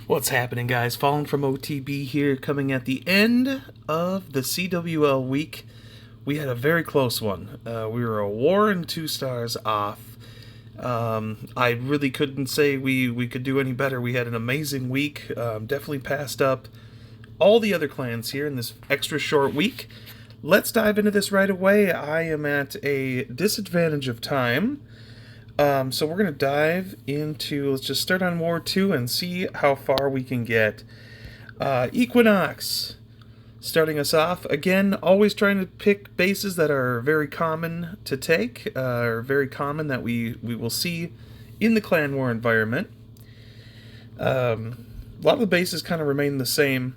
What's happening, guys? Fallen from OTB here, coming at the end of the CWL week. We had a very close one. We were a war and 2 stars off. I really couldn't say we could do any better. We had an amazing week. Definitely passed up all the other clans here in this extra short week. Let's dive into this right away. I am at a disadvantage of time. So we're going to dive into, let's just start on War 2 and see how far we can get. Equinox, starting us off. Again, always trying to pick bases that are very common to take, or very common that we will see in the clan war environment. A lot of the bases kind of remain the same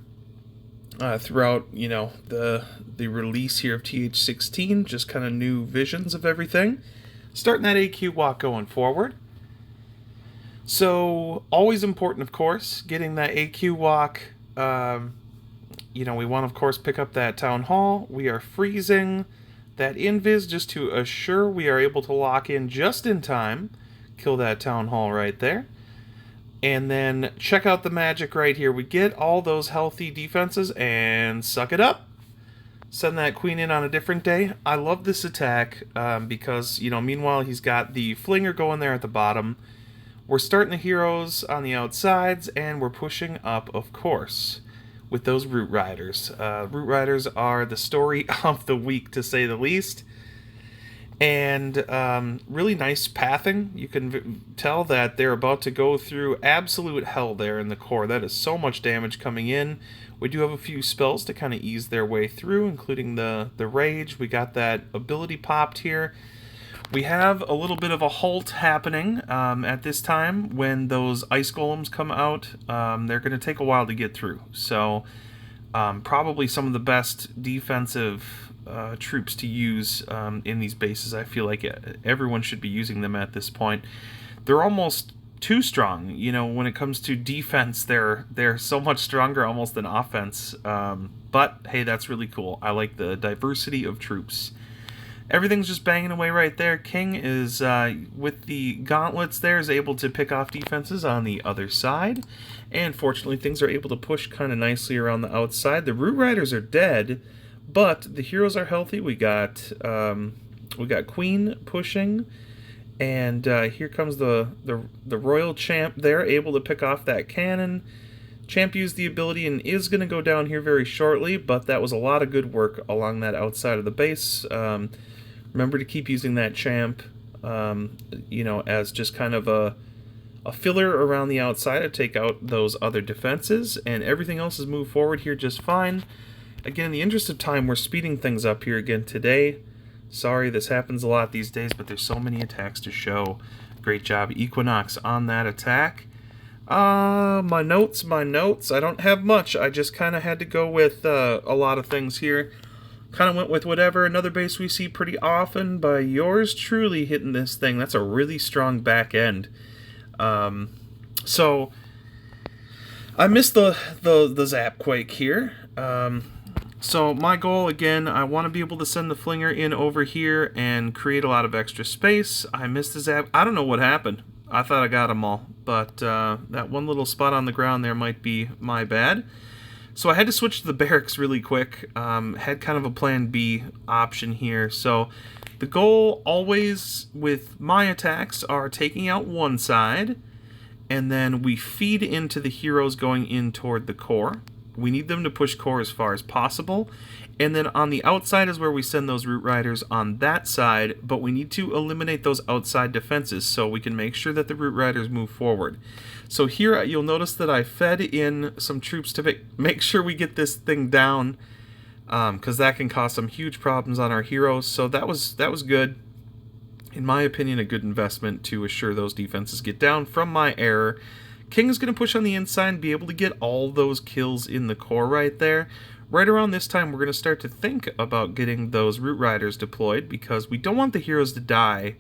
throughout, the release here of TH16, just kind of new visions of everything. Starting that AQ walk going forward. So, always important, of course, getting that AQ walk. We want to, of course, pick up that Town Hall. We are freezing that invis just to assure we are able to lock in just in time. Kill that Town Hall right there. And then check out the magic right here. We get all those healthy defenses and suck it up. Send that queen in on a different day. I love this attack because, meanwhile he's got the flinger going there at the bottom. We're starting the heroes on the outsides, and we're pushing up, of course, with those Root Riders. Root Riders are the story of the week, to say the least. And really nice pathing. You can tell that they're about to go through absolute hell there in the core. That is so much damage coming in. We do have a few spells to kind of ease their way through, including the Rage. We got that ability popped here. We have a little bit of a halt happening at this time when those Ice Golems come out. They're going to take a while to get through. So probably some of the best defensive troops to use in these bases. I feel like everyone should be using them at this point. They're almost too strong. When it comes to defense, they're so much stronger almost than offense. But hey, that's really cool. I like the diversity of troops. Everything's just banging away right there. King is, with the gauntlets there, is able to pick off defenses on the other side. And fortunately, things are able to push kind of nicely around the outside. The Root Riders are dead, but the heroes are healthy. We got Queen pushing. And here comes the Royal Champ there, able to pick off that cannon. Champ used the ability and is going to go down here very shortly, but that was a lot of good work along that outside of the base. Remember to keep using that Champ, as just kind of a filler around the outside to take out those other defenses, and everything else has moved forward here just fine. Again, in the interest of time, we're speeding things up here again today. Sorry, this happens a lot these days, but there's so many attacks to show. Great job, Equinox, on that attack. My notes. I don't have much. I just kind of had to go with a lot of things here. Kind of went with whatever. Another base we see pretty often by yours truly hitting this thing. That's a really strong back end. So I missed the Zap Quake here. So my goal, again, I want to be able to send the flinger in over here and create a lot of extra space. I missed the Zap. I don't know what happened. I thought I got them all, but that one little spot on the ground there might be my bad. So I had to switch to the barracks really quick. Had kind of a plan B option here. So the goal always with my attacks are taking out one side, and then we feed into the heroes going in toward the core. We need them to push core as far as possible. And then on the outside is where we send those Root Riders on that side, but we need to eliminate those outside defenses so we can make sure that the Root Riders move forward. So here you'll notice that I fed in some troops to make sure we get this thing down, because that can cause some huge problems on our heroes. So that was good. In my opinion, a good investment to assure those defenses get down from my error. King is going to push on the inside and be able to get all those kills in the core right there. Right around this time, we're going to start to think about getting those Root Riders deployed, because we don't want the heroes to die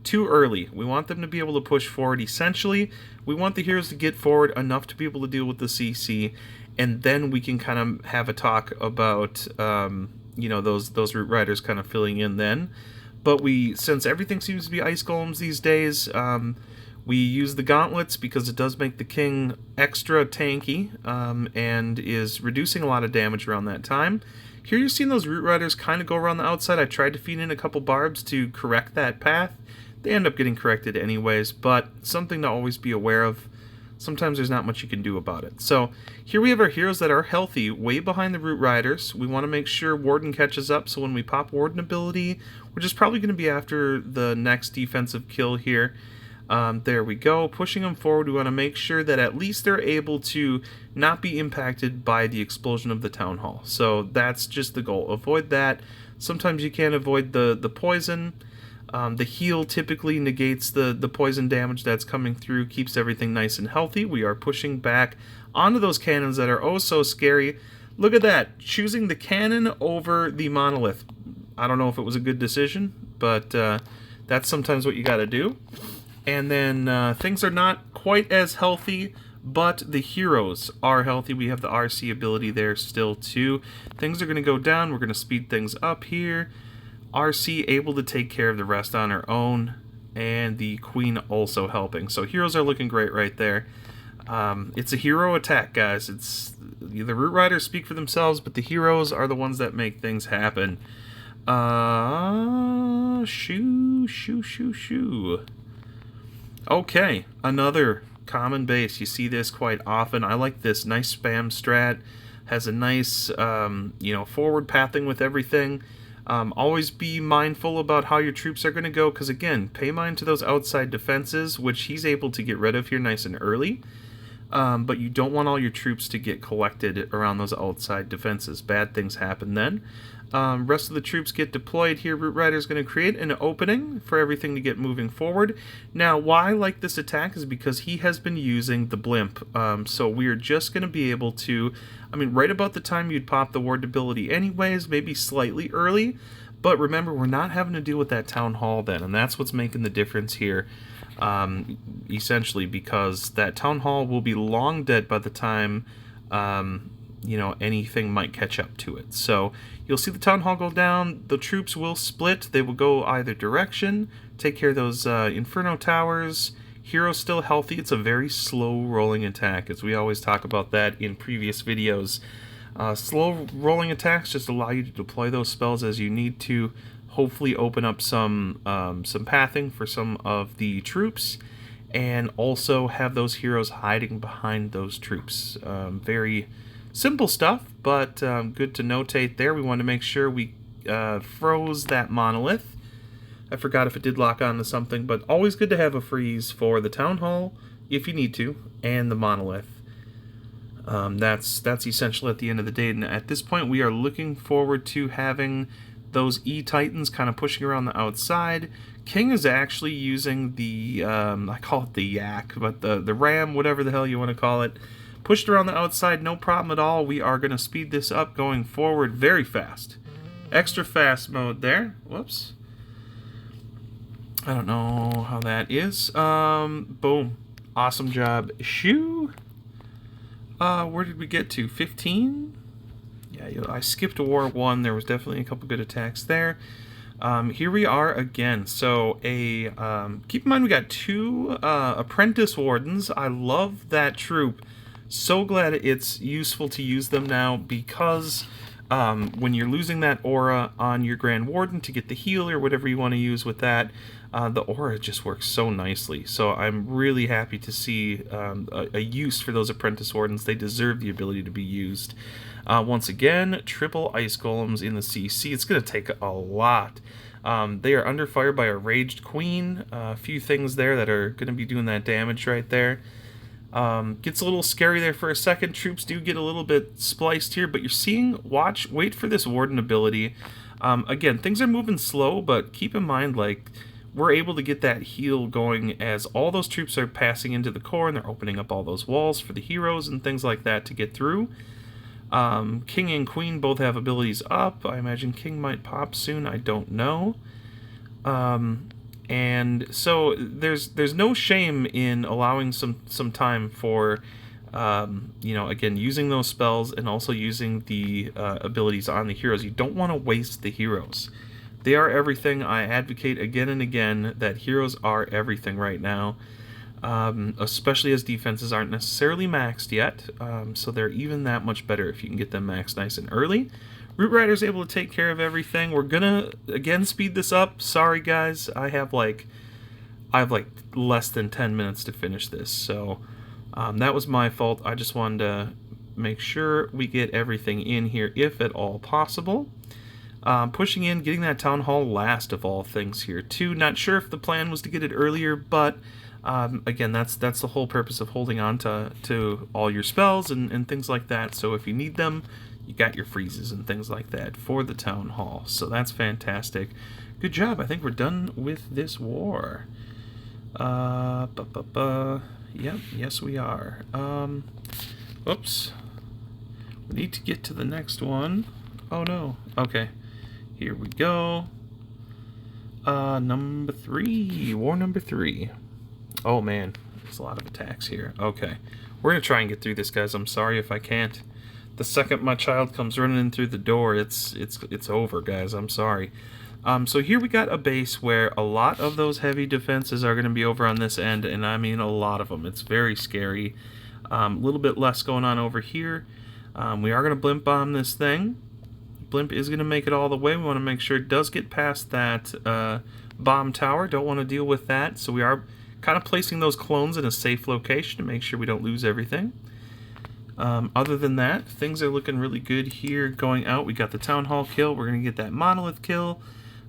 too early. We want them to be able to push forward. Essentially, we want the heroes to get forward enough to be able to deal with the CC, and then we can kind of have a talk about, those Root Riders kind of filling in then. But since everything seems to be Ice Golems these days, We use the gauntlets because it does make the king extra tanky and is reducing a lot of damage around that time. Here you're seeing those Root Riders kind of go around the outside. I tried to feed in a couple barbs to correct that path. They end up getting corrected anyways, but something to always be aware of. Sometimes there's not much you can do about it. So here we have our heroes that are healthy, way behind the Root Riders. We want to make sure Warden catches up, so when we pop Warden ability, which is probably going to be after the next defensive kill here, there we go. Pushing them forward, we want to make sure that at least they're able to not be impacted by the explosion of the Town Hall. So that's just the goal. Avoid that. Sometimes you can't avoid the poison. The heal typically negates the poison damage that's coming through, keeps everything nice and healthy. We are pushing back onto those cannons that are oh so scary. Look at that, choosing the cannon over the monolith. I don't know if it was a good decision, but that's sometimes what you got to do. And then things are not quite as healthy, but the heroes are healthy. We have the RC ability there still too. Things are going to go down. We're going to speed things up here. RC able to take care of the rest on her own, and the Queen also helping. So heroes are looking great right there. It's a hero attack, guys. It's the Root Riders speak for themselves, but the heroes are the ones that make things happen. Shoo. Okay, another common base. You see this quite often. I like this nice spam strat. Has a nice, forward pathing with everything. Always be mindful about how your troops are going to go, because again, pay mind to those outside defenses, which he's able to get rid of here nice and early. But you don't want all your troops to get collected around those outside defenses. Bad things happen then. Rest of the troops get deployed here. Root Rider is going to create an opening for everything to get moving forward. Now, why I like this attack is because he has been using the blimp. So we're just going to be able to, right about the time you'd pop the ward ability anyways, maybe slightly early. But remember, we're not having to deal with that Town Hall then, and that's what's making the difference here. Essentially, because that Town Hall will be long dead by the time anything might catch up to it. So you'll see the Town Hall go down, the troops will split, they will go either direction, take care of those Inferno Towers. Hero's still healthy. It's a very slow rolling attack, as we always talk about that in previous videos. Slow rolling attacks just allow you to deploy those spells as you need to, hopefully open up some pathing for some of the troops, and also have those heroes hiding behind those troops. Very simple stuff, but good to notate there. We want to make sure we froze that monolith. I forgot if it did lock onto something, but always good to have a freeze for the Town Hall if you need to, and the monolith. That's essential at the end of the day, and at this point we are looking forward to having those E-Titans kind of pushing around the outside. King is actually using the, I call it the Yak, but the Ram, whatever the hell you want to call it, pushed around the outside, no problem at all. We are going to speed this up going forward very fast. Extra fast mode there. Whoops. I don't know how that is. Boom. Awesome job. Shoo. Where did we get to? 15? Yeah, I skipped War 1. There was definitely a couple good attacks there. Here we are again. So, keep in mind we got 2 Apprentice Wardens. I love that troop. So glad it's useful to use them now, because when you're losing that aura on your Grand Warden to get the heal or whatever you want to use with that, the aura just works so nicely. So I'm really happy to see a use for those Apprentice Wardens. They deserve the ability to be used. Once again, triple Ice Golems in the CC. It's going to take a lot. They are under fire by a Raged Queen. A few things there that are going to be doing that damage right there. Gets a little scary there for a second. Troops do get a little bit spliced here, but you're seeing, wait for this Warden ability. Again, things are moving slow, but keep in mind, we're able to get that heal going as all those troops are passing into the core, and they're opening up all those walls for the heroes and things like that to get through. King and Queen both have abilities up. I imagine King might pop soon. I don't know. And so there's no shame in allowing some time for, again, using those spells and also using the abilities on the heroes. You don't want to waste the heroes. They are everything. I advocate again and again that heroes are everything right now. especially as defenses aren't necessarily maxed yet, so they're even that much better if you can get them maxed nice and early. Root Rider's able to take care of everything. We're gonna again speed this up. Sorry guys, I have like less than 10 minutes to finish this, so that was my fault. I just wanted to make sure we get everything in here if at all possible. Pushing in, getting that Town Hall last of all things here too. Not sure if the plan was to get it earlier, but again, that's the whole purpose of holding on to all your spells and things like that. So if you need them, you got your freezes and things like that for the Town Hall. So that's fantastic. Good job. I think we're done with this war. Yep, yes we are. Whoops. We need to get to the next one. Oh no. Okay. Here we go. Number 3. War number 3. Oh man, there's a lot of attacks here. Okay. We're gonna try and get through this, guys. I'm sorry if I can't. The second my child comes running in through the door, it's over, guys. I'm sorry. So here we got a base where a lot of those heavy defenses are going to be over on this end, and I mean a lot of them. It's very scary. A little bit less going on over here. We are going to blimp bomb this thing. Blimp is going to make it all the way. We want to make sure it does get past that bomb tower. Don't want to deal with that, so we are kind of placing those clones in a safe location to make sure we don't lose everything. Other than that, things are looking really good here going out. We got the Town Hall kill. We're going to get that Monolith kill.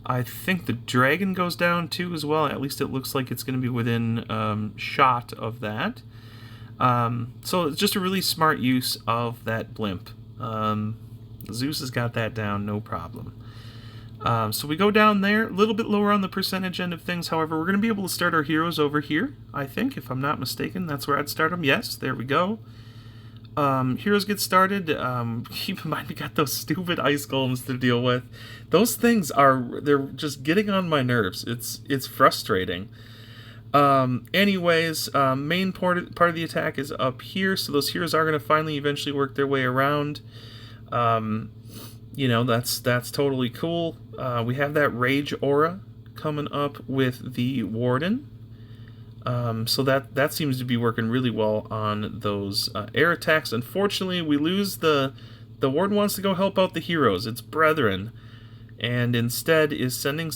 I think the Dragon goes down too as well. At least it looks like it's going to be within shot of that. So it's just a really smart use of that blimp. Zeus has got that down, no problem. So we go down there, a little bit lower on the percentage end of things. However, we're going to be able to start our heroes over here, I think, if I'm not mistaken. That's where I'd start them. Yes, there we go. Heroes get started. Keep in mind we got those stupid ice golems to deal with. Those things they're just getting on my nerves. It's frustrating. Anyways, main part of the attack is up here, so those heroes are going to finally eventually work their way around. You know, that's totally cool. We have that Rage Aura coming up with the Warden. So that seems to be working really well on those air attacks. Unfortunately, we lose the Warden wants to go help out the heroes, its brethren, and instead is sending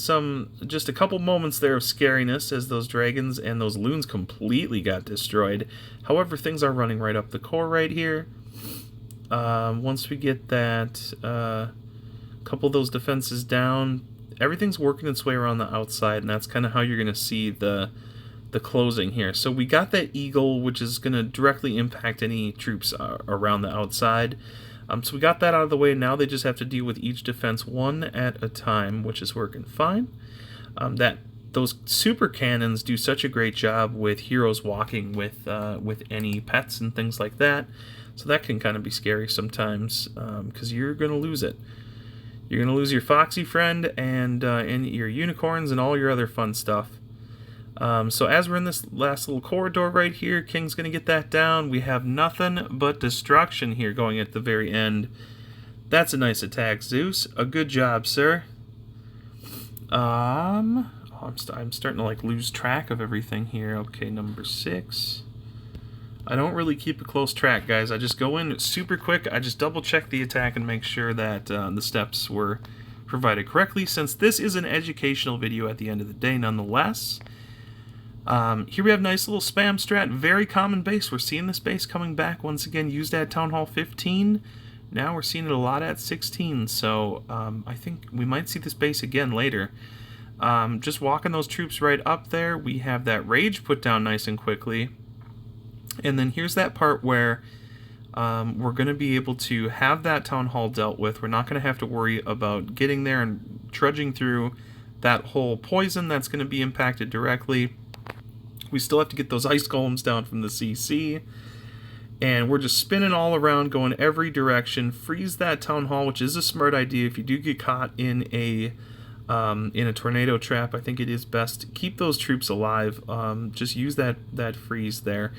just a couple moments there of scariness as those dragons and those loons completely got destroyed. However, things are running right up the core right here. Once we get that couple of those defenses down, everything's working its way around the outside, and that's kind of how you're going to see the closing here. So we got that eagle, which is going to directly impact any troops around the outside. So we got that out of the way. Now they just have to deal with each defense one at a time, which is working fine. Those super cannons do such a great job with heroes walking with any pets and things like that. So that can kind of be scary sometimes because you're going to lose it. You're going to lose your foxy friend and your unicorns and all your other fun stuff. So as we're in this last little corridor right here, King's going to get that down. We have nothing but destruction here going at the very end. That's a nice attack, Zeus. A good job, sir. I'm starting to like lose track of everything here. Okay, number 6. I don't really keep a close track, guys. I just go in super quick. I just double check the attack and make sure that the steps were provided correctly, since this is an educational video at the end of the day nonetheless. Here we have nice little spam strat, very common base. We're seeing this base coming back once again, used at Town Hall 15. Now we're seeing it a lot at 16, so I think we might see this base again later. Just walking those troops right up there. We have that rage put down nice and quickly. And then here's that part where we're going to be able to have that Town Hall dealt with. We're not going to have to worry about getting there and trudging through that whole poison that's going to be impacted directly. We still have to get those ice golems down from the CC. And we're just spinning all around, going every direction. Freeze that Town Hall, which is a smart idea. If you do get caught in a tornado trap, I think it is best to keep those troops alive. Just use that freeze there.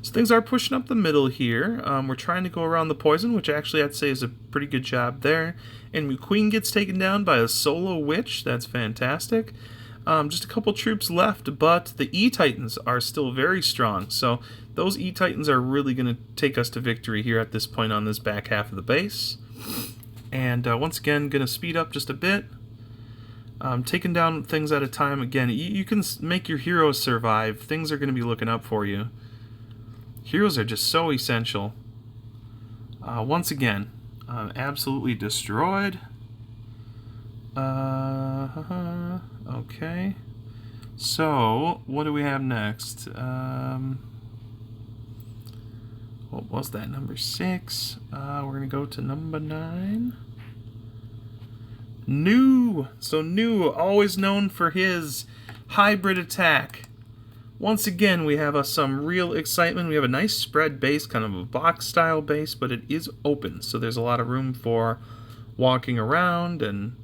So things are pushing up the middle here. We're trying to go around the poison, which actually I'd say is a pretty good job there. And McQueen gets taken down by a solo witch. That's fantastic. Just a couple troops left, but the E-Titans are still very strong. So those E-Titans are really going to take us to victory here at this point on this back half of the base. And once again, going to speed up just a bit. Taking down things at a time. Again, you can make your heroes survive. Things are going to be looking up for you. Heroes are just so essential. Once again, absolutely destroyed. Okay. So, what do we have next? What was that? Number 6. We're going to go to number 9. New! So New, always known for his hybrid attack. Once again, we have some real excitement. We have a nice spread base, kind of a box-style base, but it is open, so there's a lot of room for walking around and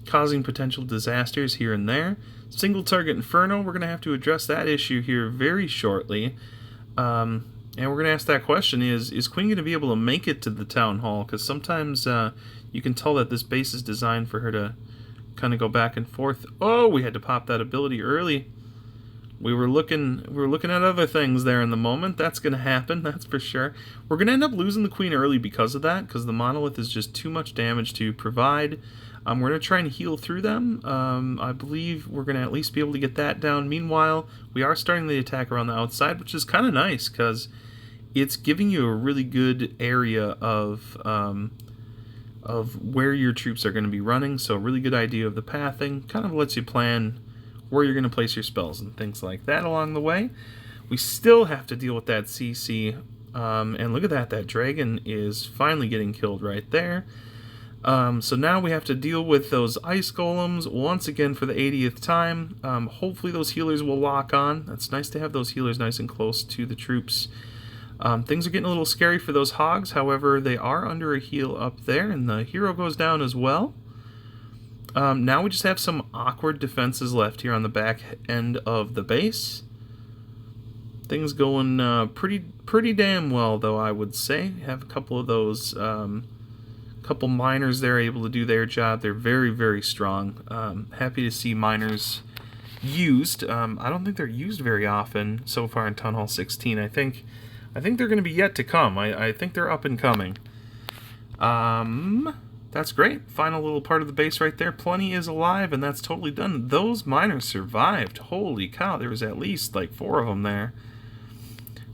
causing potential disasters here and there. Single target Inferno, we're going to have to address that issue here very shortly. And we're going to ask that question, is Queen going to be able to make it to the Town Hall? Because sometimes you can tell that this base is designed for her to kind of go back and forth. Oh, we had to pop that ability early. We were looking at other things there in the moment. That's going to happen, that's for sure. We're going to end up losing the Queen early because of that, because the Monolith is just too much damage to provide. We're going to try and heal through them. I believe we're going to at least be able to get that down. Meanwhile, we are starting the attack around the outside, which is kind of nice, because it's giving you a really good area of where your troops are going to be running, so a really good idea of the pathing. Kind of lets you plan where you're going to place your spells and things like that along the way. We still have to deal with that CC, and look at that, that dragon is finally getting killed right there. So now we have to deal with those ice golems once again for the 80th time. Hopefully those healers will lock on. That's nice to have those healers nice and close to the troops. Things are getting a little scary for those hogs, however they are under a heal up there, and the hero goes down as well. Now we just have some awkward defenses left here on the back end of the base. Things going pretty damn well, though, I would say. Have a couple of those, couple miners there able to do their job. They're very, very strong. Happy to see miners used. I don't think they're used very often so far in Town Hall 16. I think they're going to be yet to come. I think they're up and coming. That's great. Final little part of the base right there. Plenty is alive, and that's totally done. Those miners survived. Holy cow, there was at least like 4 of them there.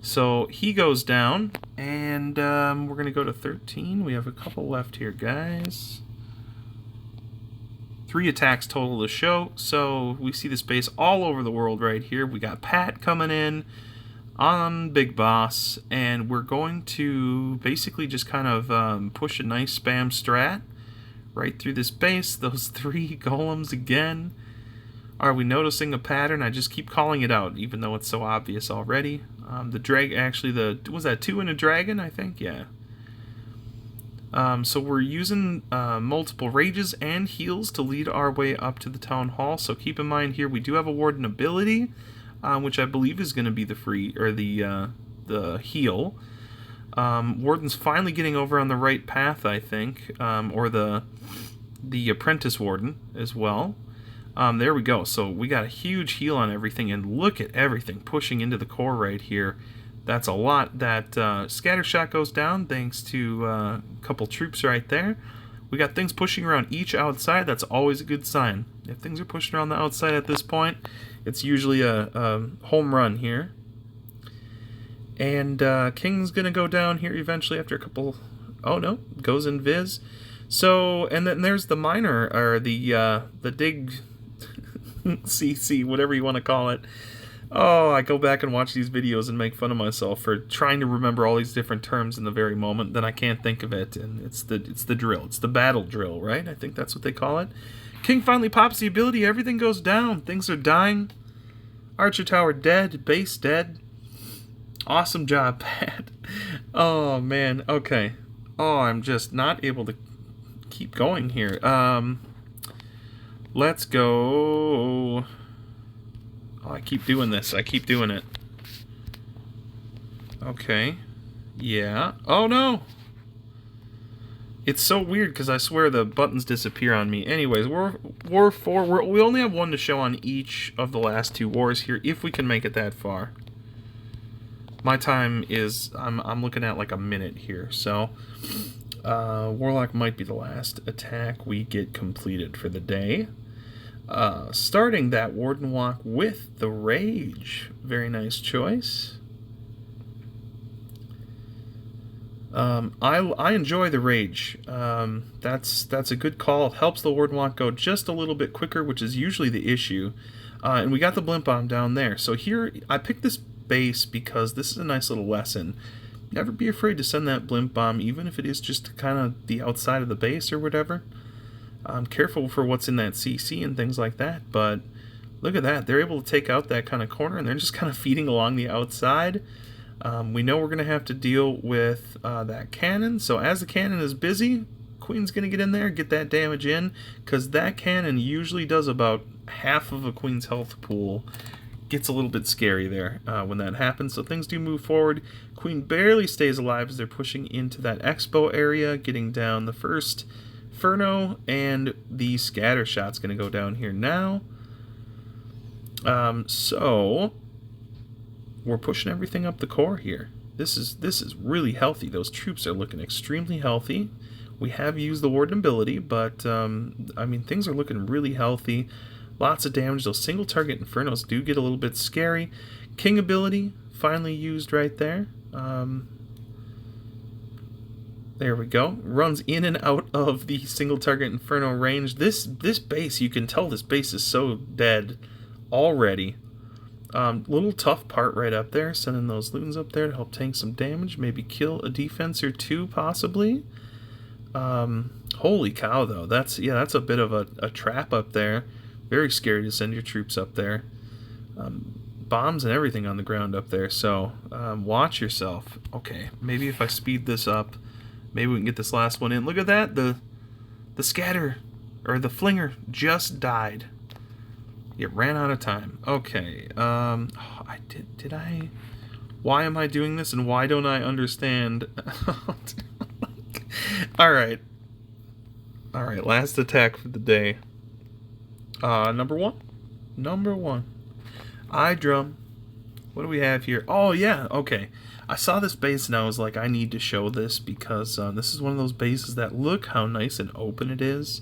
So he goes down, and we're going to go to 13. We have a couple left here, guys. 3 attacks total to show. So we see this base all over the world right here. We got Pat coming in on Big Boss, and we're going to basically just kind of push a nice spam strat right through this base. Those 3 golems again. Are we noticing a pattern? I just keep calling it out, even though it's so obvious already. The drag, actually, was that 2 in a dragon? I think, yeah. So we're using multiple rages and heals to lead our way up to the Town Hall. So keep in mind here, we do have a warden ability, which I believe is going to be the free or the heal. Warden's finally getting over on the right path, I think, or the apprentice warden as well. There we go. So we got a huge heal on everything, and look at everything pushing into the core right here. That's a lot. That scatter shot goes down thanks to a couple troops right there. We got things pushing around each outside. That's always a good sign. If things are pushing around the outside at this point, it's usually a home run here. And King's going to go down here eventually after a couple... Oh, no. Goes in Viz. So, and then there's the miner, or the dig... CC, whatever you want to call it. Oh, I go back and watch these videos and make fun of myself for trying to remember all these different terms in the very moment, then I can't think of it, and it's the drill. It's the battle drill, right? I think that's what they call it. King finally pops the ability, everything goes down, things are dying. Archer Tower dead, base dead. Awesome job, Pat. Oh, man, okay. Oh, I'm just not able to keep going here. Let's go... Oh, I keep doing this. I keep doing it. Okay. Yeah. Oh, no! It's so weird because I swear the buttons disappear on me. Anyways, War 4. We only have one to show on each of the last 2 wars here, if we can make it that far. My time is, I'm looking at like a minute here, so Warlock might be the last attack we get completed for the day. Starting that Warden Walk with the Rage. Very nice choice. I enjoy the Rage. That's a good call. It helps the Warden Walk go just a little bit quicker, which is usually the issue. And we got the Blimp Bomb down there. So here, I picked this base because this is a nice little lesson. Never be afraid to send that Blimp Bomb, even if it is just kind of the outside of the base or whatever. Careful for what's in that CC and things like that, but look at that. They're able to take out that kind of corner, and they're just kind of feeding along the outside. We know we're going to have to deal with that cannon, so as the cannon is busy, Queen's going to get in there, get that damage in, because that cannon usually does about half of a Queen's health pool. Gets a little bit scary there when that happens, so things do move forward. Queen barely stays alive as they're pushing into that expo area, getting down the first Inferno, and the scatter shot's going to go down here now. So we're pushing everything up the core here. This is really healthy. Those troops are looking extremely healthy. We have used the Warden ability, but I mean, things are looking really healthy. Lots of damage. Those single target Infernos do get a little bit scary. King ability finally used right there. There we go. Runs in and out of the single target Inferno range. This base, you can tell this base is so dead already. Little tough part right up there. Sending those loons up there to help tank some damage. Maybe kill a defense or 2 possibly. Holy cow though. That's a bit of a trap up there. Very scary to send your troops up there. Bombs and everything on the ground up there. So watch yourself. Okay, maybe if I speed this up, maybe we can get this last one in. Look at that. The scatter, or the flinger, just died. It ran out of time. Okay. Did I? Why am I doing this, and why don't I understand? All right. Last attack for the day. Number one. I drum. What do we have here? Oh yeah. Okay. I saw this base and I was like, I need to show this because this is one of those bases that look how nice and open it is.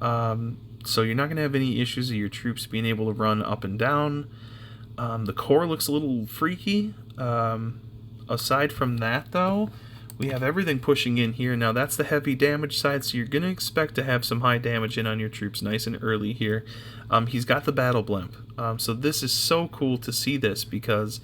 So you're not going to have any issues of your troops being able to run up and down. The core looks a little freaky. Aside from that, though, we have everything pushing in here. Now, that's the heavy damage side, so you're going to expect to have some high damage in on your troops nice and early here. He's got the battle blimp. So this is so cool to see this because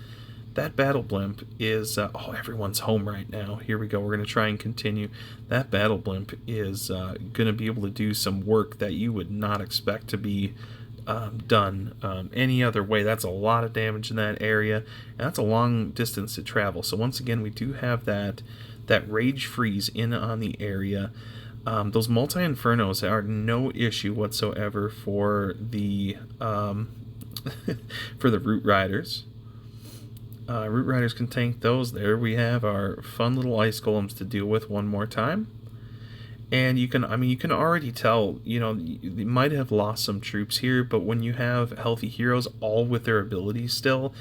that battle blimp is... oh, everyone's home right now. Here we go. We're going to try and continue. That battle blimp is going to be able to do some work that you would not expect to be done any other way. That's a lot of damage in that area, and that's a long distance to travel. So once again, we do have that rage freeze in on the area. Those multi-infernos are no issue whatsoever for the for the root riders. Root riders can tank those. There we have our fun little ice golems to deal with one more time. And you can already tell, you might have lost some troops here, but when you have healthy heroes all with their abilities still,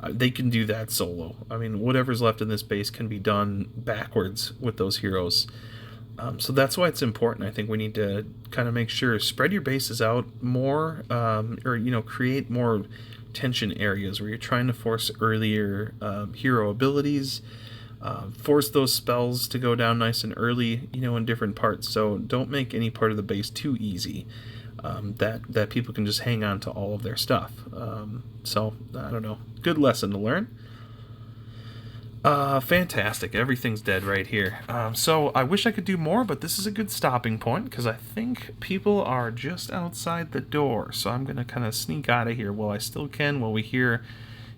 they can do that solo. I mean, whatever's left in this base can be done backwards with those heroes. So that's why it's important. I think we need to kind of make sure, spread your bases out more, or, create more tension areas where you're trying to force earlier hero abilities, force those spells to go down nice and early, in different parts. So don't make any part of the base too easy, that people can just hang on to all of their stuff. So I don't know, good lesson to learn. Fantastic. Everything's dead right here. So I wish I could do more, but this is a good stopping point because I think people are just outside the door. So I'm going to kind of sneak out of here while I still can, while we hear,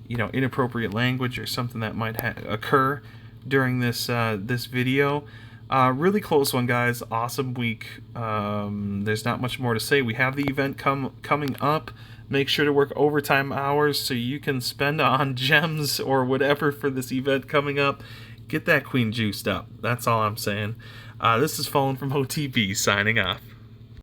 inappropriate language or something that might occur during this this video. Really close one, guys. Awesome week. There's not much more to say. We have the event coming up. Make sure to work overtime hours so you can spend on gems or whatever for this event coming up. Get that queen juiced up. That's all I'm saying. This is Fallen from OTB signing off.